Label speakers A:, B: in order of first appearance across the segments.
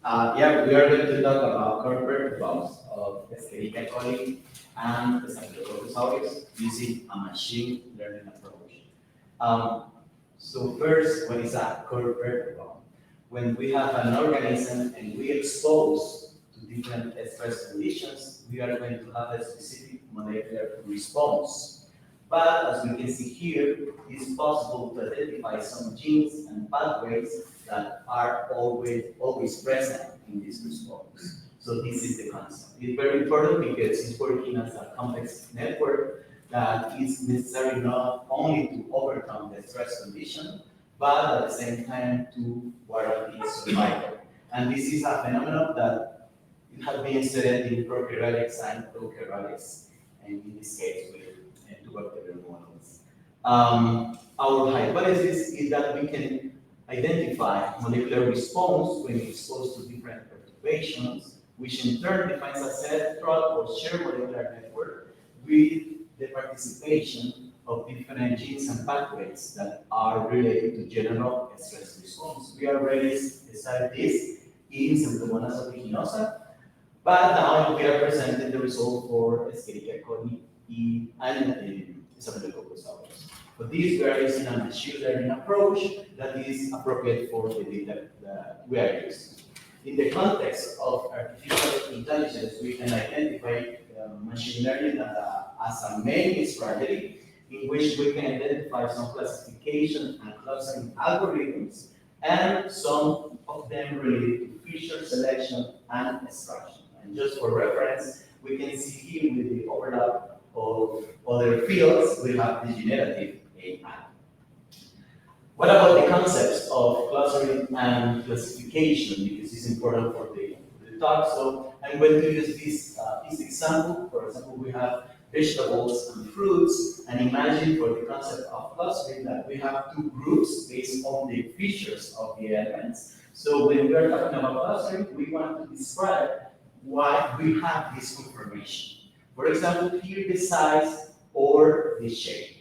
A: Yeah, we are going to talk about corporate perturbomes of Escherichia coli and Staphylococcus aureus using a machine learning approach. Um, so first, what is a corporate perturbome? When we have an organism and we expose to different stress conditions, we are going to have a specific molecular response. But as we can see here, it's possible to identify some genes and pathways that are always present in this response. So this is the concept. It's very important because it's working as a complex network that is necessary not only to overcome the stress condition, but at the same time to guarantee survival. And this is a phenomenon that has been studied in prokaryotics and eukaryotics, and in this case with two bacterial models. Our hypothesis is that we can identify molecular response when exposed to different perturbations, which in turn defines a central or shared molecular network with the participation of different genes and pathways that are related to general stress response. We already studied this in Pseudomonas aeruginosa, but now we are presenting the result for Escherichia coli and Staphylococcus aureus. For this, we are using a machine learning approach that is appropriate for the data that we are using. In the context of artificial intelligence, we can identify machine learning as a main strategy in which we can identify some classification and clustering algorithms, and some of them related to feature selection and extraction. And just for reference, we can see here with the overlap of other fields, we have the generative AI. What about the concepts of clustering and classification? Because it's important for the talk. So I'm going to use this example. For example, we have vegetables and fruits, and imagine for the concept of clustering that we have two groups based on the features of the elements. So when we are talking about clustering, we want to describe why we have this conformation. For example, here the size or the shape,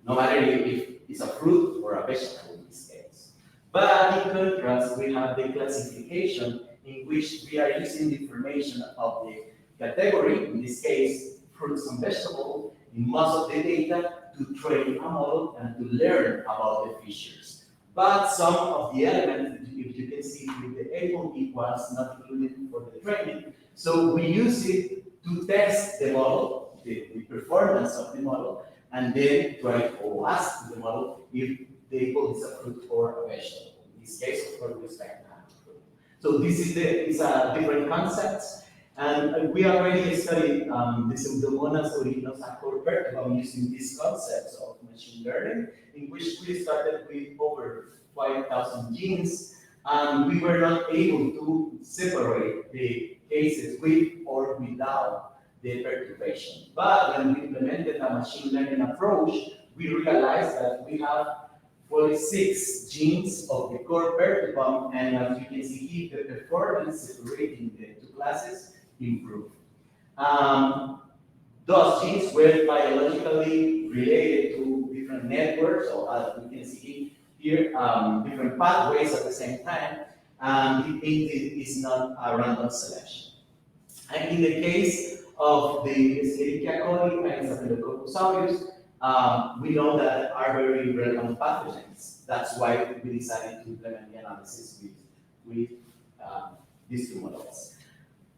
A: no matter if it's a fruit or a vegetable in this case. But in contrast, we have the classification in which we are using the information of the category, in this case, fruits and vegetables, in most of the data to train a model and to learn about the features. But some of the elements, if you can see with the able, it was not included for the training. So we use it to test the model, the performance of the model, and then try to ask the model if the apple is a fruit or a vegetable. In this case, of course, we expect not fruit. So this is a different concept, and we already studied the Pseudomonas aeruginosa perturbomes using these concepts of machine learning, in which we started with over 5,000 genes, and we were not able to separate the cases with or without the perturbation. But when we implemented a machine learning approach, we realized that we have 46 genes of the core perturbome, and as you can see here, the performance separating the two classes improved. Those genes were biologically related to different networks, so as we can see here, different pathways at the same time, and it is not a random selection. And in the case of the Escherichia coli and Staphylococcus aureus, we know that are very relevant pathogens. That's why we decided to implement the analysis with these two models.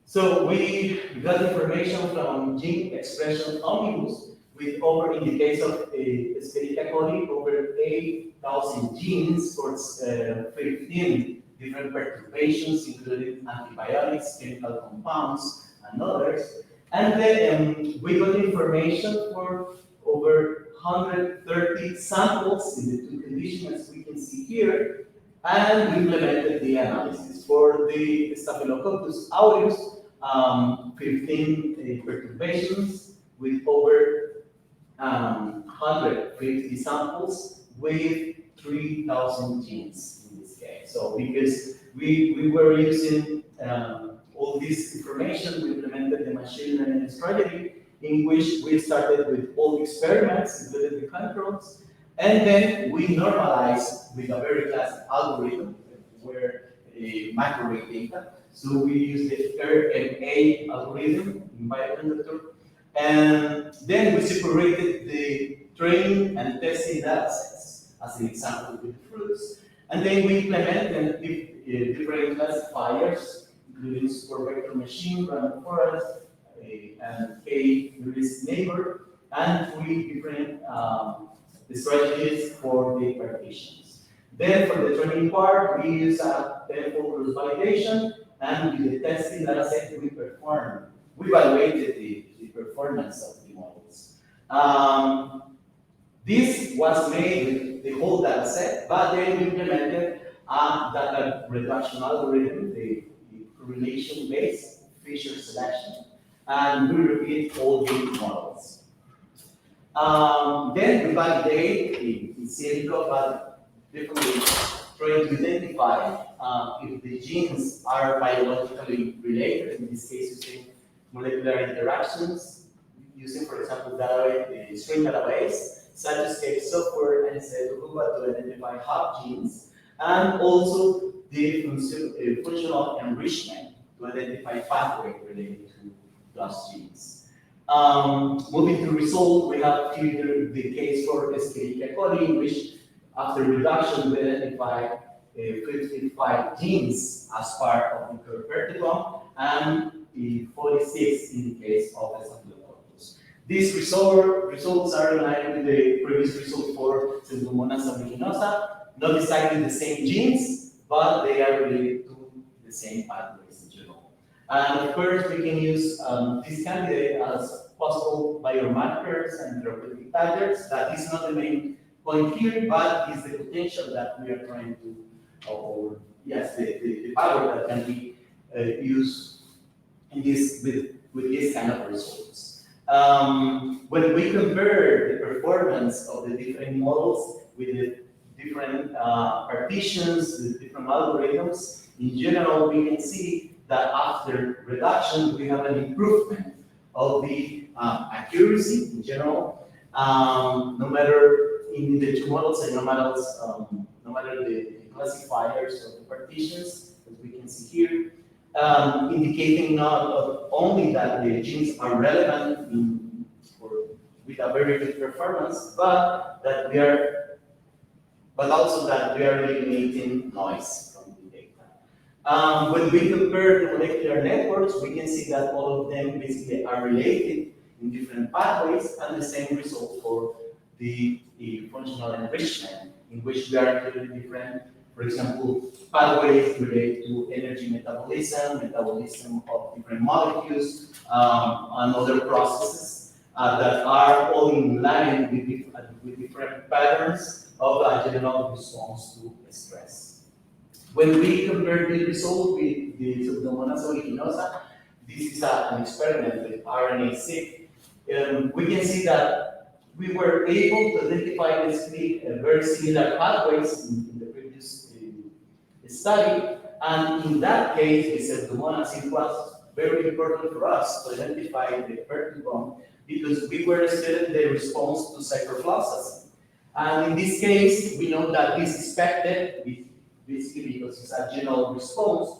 A: So we got information from gene expression omnibus with over, in the case of Escherichia coli, over 8,000 genes for 15 different perturbations, including antibiotics, chemical compounds, and others. And then we got information for over 130 samples in the two conditions we can see here, and we implemented the analysis. For the Staphylococcus aureus, 15 perturbations with over 150 samples with 3,000 genes in this case. So because we were using all this information, we implemented the machine learning strategy in which we started with all the experiments, including the controls, and then we normalized with a very classic algorithm where microwave data. So we use the RNA algorithm in bioconductor, and then we separated the training and testing data sets, as an example with the fruits. And then we implemented different classifiers, including super vector machine, random forest, and k-nearest neighbor, and 3 different strategies for the partitions. Then for the training part, we use a tenfold cross validation, and with the testing data set we evaluated the performance of the models. This was made with the whole data set, but then we implemented a data reduction algorithm, the correlation-based feature selection, and we repeat all the models. Then we validate in silico, but definitely trying to identify if the genes are biologically related. In this case, using molecular interactions, using, for example, the string database, Cytoscape software, and Cytocuba to identify hub genes, and also the functional enrichment to identify pathway related to those genes. Moving to result, we have here the case for Escherichia coli, in which after reduction we identified 55 genes as part of the perturbomes, and 46 in the case of Staphylococcus. These results are in line with the previous result for Pseudomonas aeruginosa, not exactly the same genes, but they are related to the same pathways in general. And of course, we can use this candidate as possible biomarkers and therapeutic targets. That is not the main point here, but is the potential that we are trying to, or yes, the power that can be used in this with this kind of results. When we compare the performance of the different models with the different partitions, the different algorithms, in general, we can see that after reduction, we have an improvement of the accuracy in general, no matter in the 2 models and no matter the classifiers of the partitions, as we can see here, indicating not only that the genes are relevant with a very good performance, but also that we are eliminating noise from the data. When we compare the molecular networks, we can see that all of them basically are related in different pathways, and the same result for the functional enrichment, in which we are including different, for example, pathways related to energy metabolism of different molecules, and other processes that are all in line with different patterns of general response to stress. When we compare the result with the Pseudomonas aeruginosa, this is an experiment with RNA-seq. We can see that we were able to identify basically very similar pathways in the previous study, and in that case, with Pseudomonas, it was very important for us to identify the perturbome because we were studying the response to cyclophosphamide. And in this case, we know that this is expected, basically because it's a general response,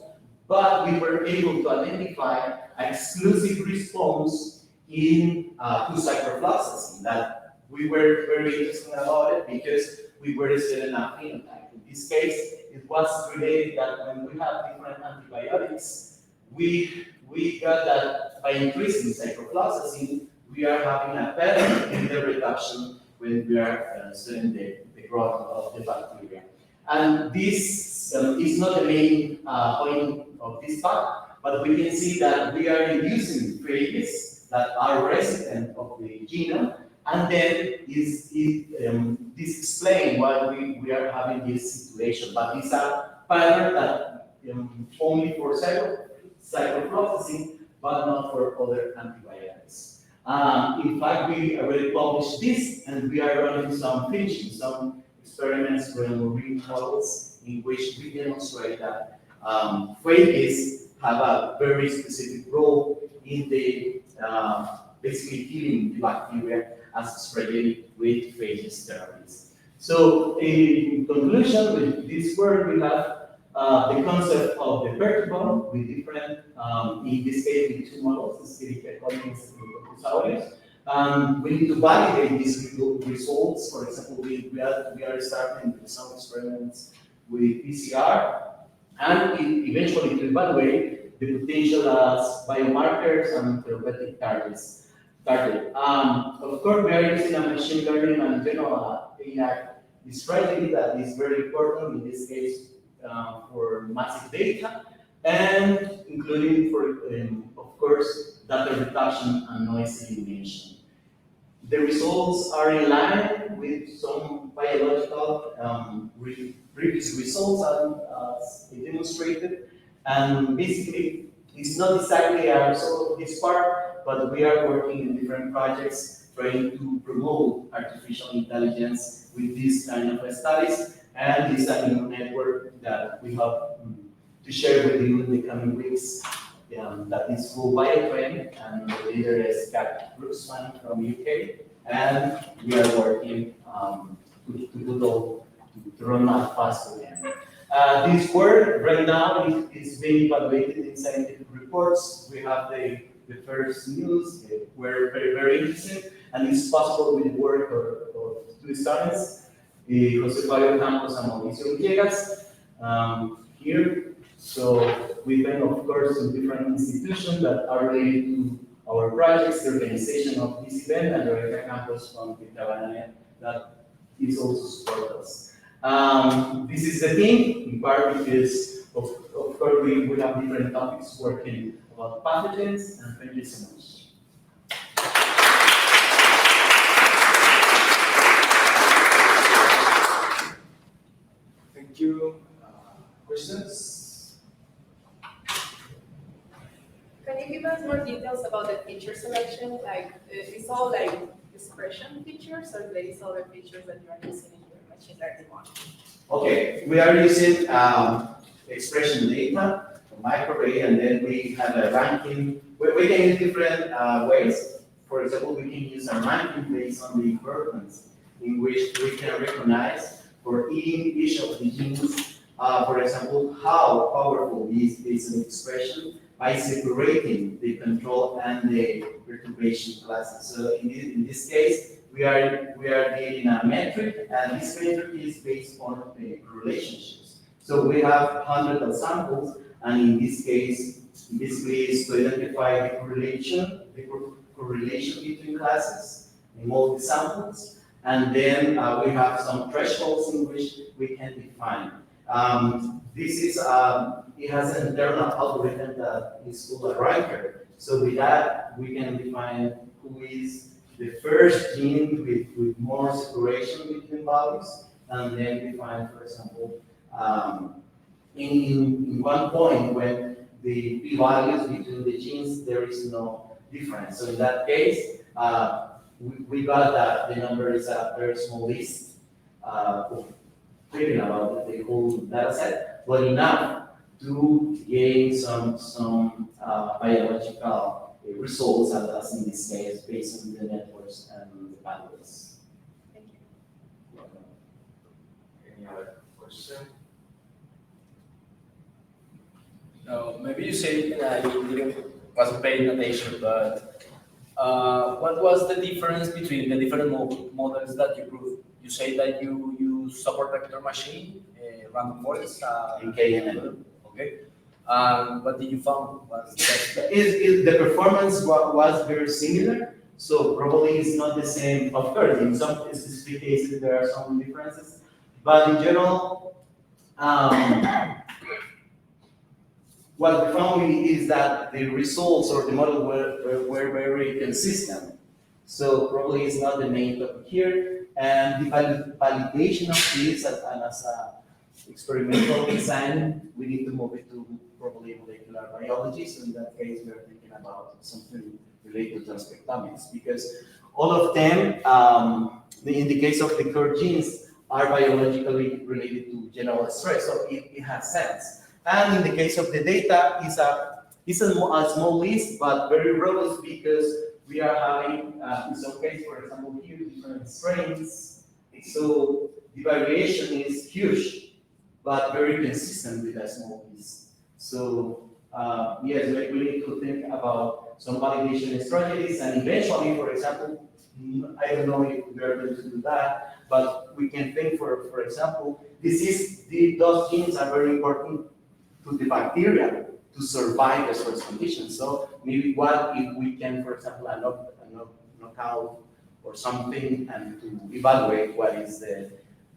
A: but we were able to identify an exclusive response to cyclophosphamide. That we were very interested about it because we were studying a phenotype. In this case, it was related that when we have different antibiotics, we got that by increasing cyclophosphamide, we are having a pattern in the reduction when we are studying the growth of the bacteria. And this is not the main point of this talk, but we can see that we are inducing phages that are resident of the genome, and then this explains why we are having this situation. But it's a pattern that only for cyclophosphamide, but not for other antibiotics. In fact, we already published this, and we are running some experiments with marine models in which we demonstrate that phages have a very specific role in the basically killing the bacteria associated with phages therapies. So, in conclusion, with this work, we have the concept of the perturbome with different, in this case, with two models, Escherichia coli and Staphylococcus aureus. We need to validate these results. For example, we are starting with some experiments with PCR, and eventually to evaluate the potential as biomarkers and therapeutic targets. Of course, we are using a machine learning and general AI strategy that is very important in this case for massive data, and including for, of course, data reduction and noise elimination. The results are in line with some biological previous results as demonstrated, and basically it's not exactly a result of this part, but we are working in different projects trying to promote artificial intelligence with these kind of studies, and this is a new network that we hope to share with you in the coming weeks. That is full biotrain, and the leader is Kat Brooksman from UK, and we are working to run out fast again. This work right now is being evaluated in scientific reports. We have the first news. We're very interested, and it's possible with the work of two students, Jose Fabio Campos and Mauricio Villegas, here. So we've been, of course, in different institutions that are related to our projects, the organization of this event, and Rebecca Campos from Quintabana that is also support us. This is the thing, in part because, of course, we have different topics working about pathogens, and thank you so much.
B: Thank you. Questions?
C: Can you give us more details about the feature selection? Like, is all like expression features, or there is other features that you are using in your machine learning model?
A: Okay, we are using expression data from microarray, and then we have a ranking. We can use different ways. For example, we can use a ranking based on the importance in which we can recognize for each of the genes, for example, how powerful is an expression by separating the control and the perturbation classes. So in this case, we are getting a metric, and this metric is based on the relationships. So we have hundreds of samples, and in this case, basically is to identify the correlation between classes in all the samples, and then we have some thresholds in which we can define. This is it has an internal algorithm that is called a ranker. So with that, we can define who is the first gene with more separation between values, and then define, for example, in one point when the p-values between the genes, there is no difference. So in that case, we got that the number is a very small list thinking about the whole data set, but enough to gain some biological results, as in this case, based on the networks and the pathways.
C: Thank you.
B: Any other question? No, maybe you say that you wasn't paying attention, but what was the difference between the different models that you proved? You say that you use support vector machine, random forest,
A: In KNN.
B: okay. What did you found?
A: The performance was very similar, so probably it's not the same. Of course, in some specific cases there are some differences, but in general, what we found is that the results or the model were very consistent. So probably it's not the main topic here, and the validation of this and as a experimental design, we need to move it to probably molecular biology. So in that case, we are thinking about something related to transcriptomics, because all of them, in the case of the core genes, are biologically related to general stress, so it has sense. And in the case of the data, it's a small list, but very robust, because we are having, in some cases, for example, here, different strains. So the variation is huge. but very consistent with a small piece. So yes, we need to think about some validation strategies, and eventually, for example, I don't know if we are going to do that, but we can think, for example, those genes are very important to the bacteria to survive the stress conditions. So maybe what if we can, for example, knock out or something, and to evaluate what is the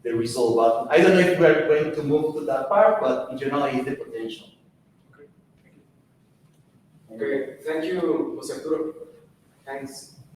A: result. But I don't know if we are going to move to that part, but in general, it's the potential.
D: Okay, thank you, Jose Arturo. Thanks.